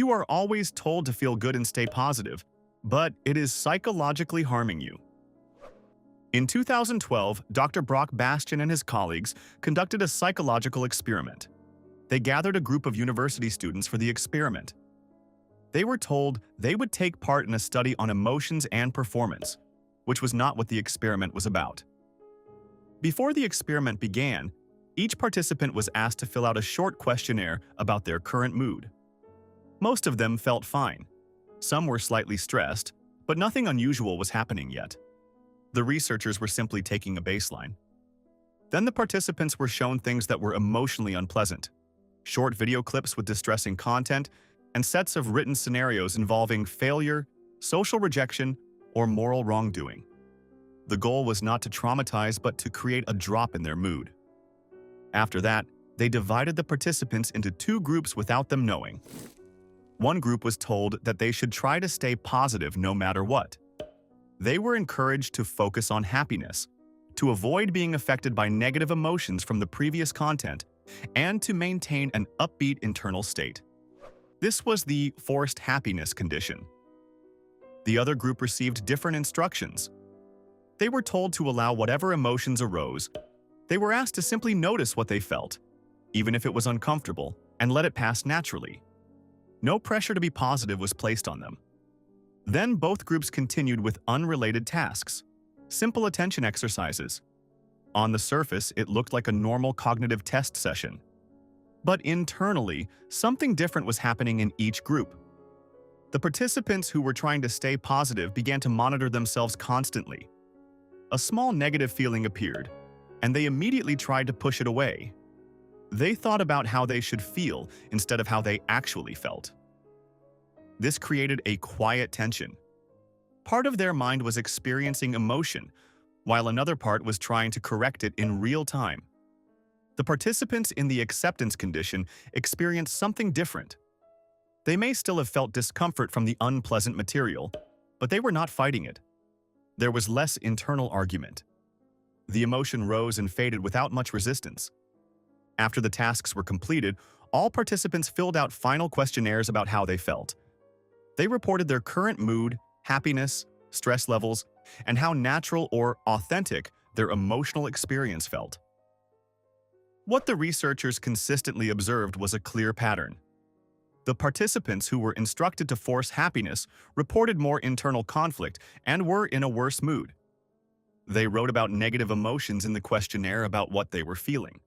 You are always told to feel good and stay positive, but it is psychologically harming you. In 2012, Dr. Bastian and his colleagues conducted a psychological experiment. They gathered a group of university students for the experiment. They were told they would take part in a study on emotions and performance, which was not what the experiment was about. Before the experiment began, each participant was asked to fill out a short questionnaire about their current mood. Most of them felt fine. Some were slightly stressed, but nothing unusual was happening yet. The researchers were simply taking a baseline. Then the participants were shown things that were emotionally unpleasant: short video clips with distressing content, and sets of written scenarios involving failure, social rejection, or moral wrongdoing. The goal was not to traumatize but to create a drop in their mood. After that, they divided the participants into two groups without them knowing. One group was told that they should try to stay positive no matter what. They were encouraged to focus on happiness, to avoid being affected by negative emotions from the previous content, and to maintain an upbeat internal state. This was the forced happiness condition. The other group received different instructions. They were told to allow whatever emotions arose. They were asked to simply notice what they felt, even if it was uncomfortable, and let it pass naturally. No pressure to be positive was placed on them. Then both groups continued with unrelated tasks, simple attention exercises. On the surface, it looked like a normal cognitive test session. But internally, something different was happening in each group. The participants who were trying to stay positive began to monitor themselves constantly. A small negative feeling appeared, and they immediately tried to push it away. They thought about how they should feel instead of how they actually felt. This created a quiet tension. Part of their mind was experiencing emotion, while another part was trying to correct it in real time. The participants in the acceptance condition experienced something different. They may still have felt discomfort from the unpleasant material, but they were not fighting it. There was less internal argument. The emotion rose and faded without much resistance. After the tasks were completed, all participants filled out final questionnaires about how they felt. They reported their current mood, happiness, stress levels, and how natural or authentic their emotional experience felt. What the researchers consistently observed was a clear pattern. The participants who were instructed to force happiness reported more internal conflict and were in a worse mood. They wrote about negative emotions in the questionnaire about what they were feeling.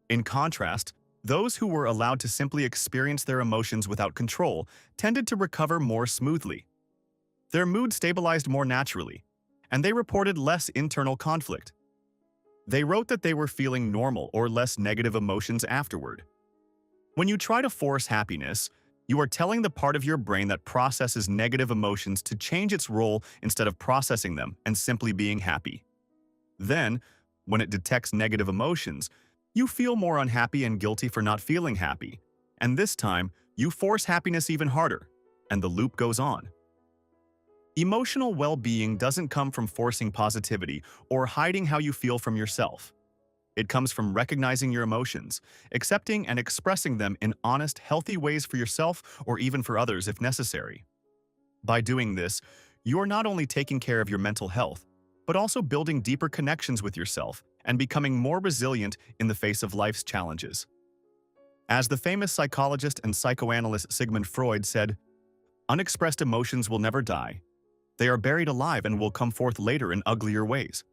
In contrast, those who were allowed to simply experience their emotions without control tended to recover more smoothly. Their mood stabilized more naturally, and they reported less internal conflict. They wrote that they were feeling normal or less negative emotions afterward. When you try to force happiness, you are telling the part of your brain that processes negative emotions to change its role instead of processing them and simply being happy. Then, when it detects negative emotions, you feel more unhappy and guilty for not feeling happy, and this time, you force happiness even harder, and the loop goes on. Emotional well-being doesn't come from forcing positivity or hiding how you feel from yourself. It comes from recognizing your emotions, accepting and expressing them in honest, healthy ways for yourself or even for others if necessary. By doing this, you are not only taking care of your mental health, but also building deeper connections with yourself and becoming more resilient in the face of life's challenges. As the famous psychologist and psychoanalyst Sigmund Freud said, "Unexpressed emotions will never die. They are buried alive and will come forth later in uglier ways."